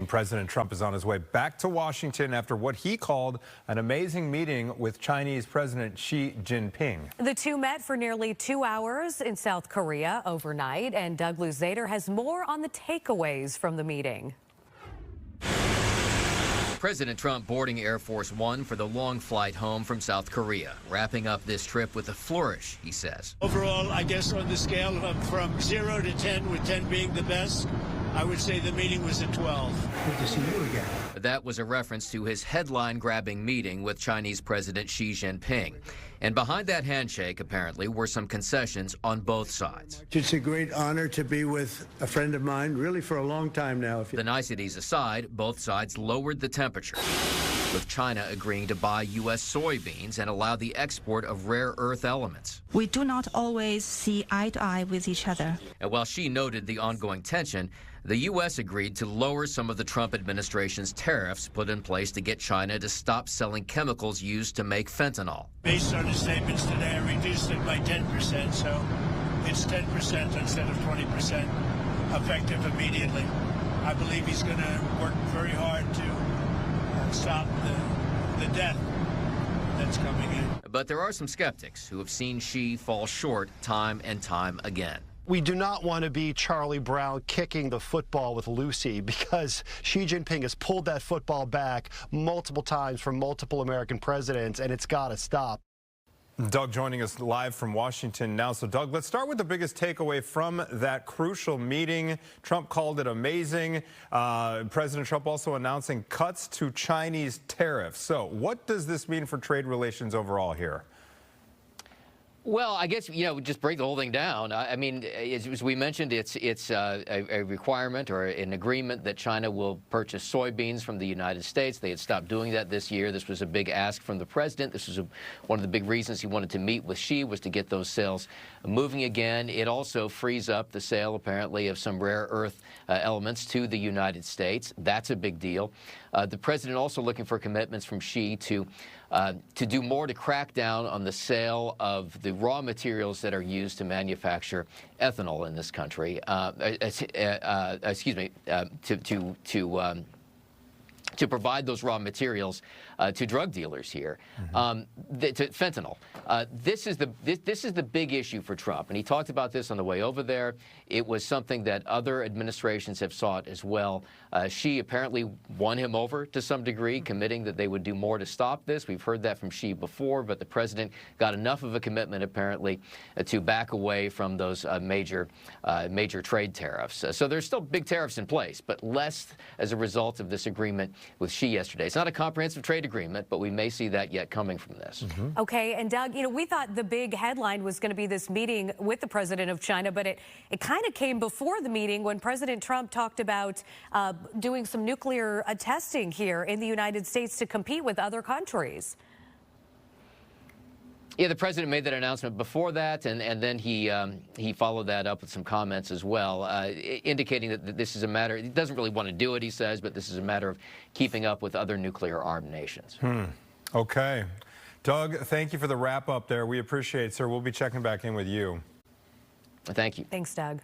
President Trump is on his way back to Washington after what he called an amazing meeting with Chinese President Xi Jinping. The two met for nearly 2 hours in South Korea overnight, and Doug Luzader has more on the takeaways from the meeting. President Trump boarding Air Force One for the long flight home from South Korea, wrapping up this trip with a flourish, he says. Overall, I guess on the scale of from 0 to 10, with 10 being the best, I would say the meeting was a 12. Good to see you again. That was a reference to his headline-grabbing meeting with Chinese President Xi Jinping. And behind that handshake, apparently, were some concessions on both sides. It's a great honor to be with a friend of mine, really for a long time now. The niceties aside, both sides lowered the temperature, with China agreeing to buy U.S. soybeans and allow the export of rare earth elements. We do not always see eye to eye with each other. And while Xi noted the ongoing tension, the U.S. agreed to lower some of the Trump administration's tariffs put in place to get China to stop selling chemicals used to make fentanyl. Based on his statements today, I reduced it by 10%, so it's 10% instead of 20% effective immediately. I believe he's going to work very hard to stop the death that's coming in. But there are some skeptics who have seen Xi fall short time and time again. We do not want to be Charlie Brown kicking the football with Lucy, because Xi Jinping has pulled that football back multiple times from multiple American presidents, and it's got to stop. Doug joining us live from Washington now. So, Doug, let's start with the biggest takeaway from that crucial meeting. Trump called it amazing. President Trump also announcing cuts to Chinese tariffs. So what does this mean for trade relations overall here? Well, I guess, just break the whole thing down. I mean, as we mentioned, it's a requirement or an agreement that China will purchase soybeans from the United States. They had stopped doing that this year. This was a big ask from the president. This was one of the big reasons he wanted to meet with Xi, was to get those sales moving again. It also frees up the sale, apparently, of some rare earth elements to the United States. That's a big deal. The president also looking for commitments from Xi to do more to crack down on the sale of the raw materials that are used to manufacture ethanol in this country. To provide those raw materials to drug dealers here, to fentanyl. This is the big issue for Trump, and he talked about this on the way over there. It was something that other administrations have sought as well. Xi apparently won him over to some degree, committing that they would do more to stop this. We've heard that from Xi before, but the president got enough of a commitment apparently to back away from those major trade tariffs. So there's still big tariffs in place, but less as a result of this agreement with Xi yesterday. It's not a comprehensive trade agreement, but we may see that yet coming from this. Okay, and Doug, we thought the big headline was going to be this meeting with the president of China, but it kind of came before the meeting when President Trump talked about doing some nuclear testing here in the United States to compete with other countries. Yeah, the president made that announcement before that, and then he followed that up with some comments as well, indicating that this is a matter, he doesn't really want to do it, he says, but this is a matter of keeping up with other nuclear-armed nations. Okay. Doug, thank you for the wrap-up there. We appreciate it, sir. We'll be checking back in with you. Thank you. Thanks, Doug.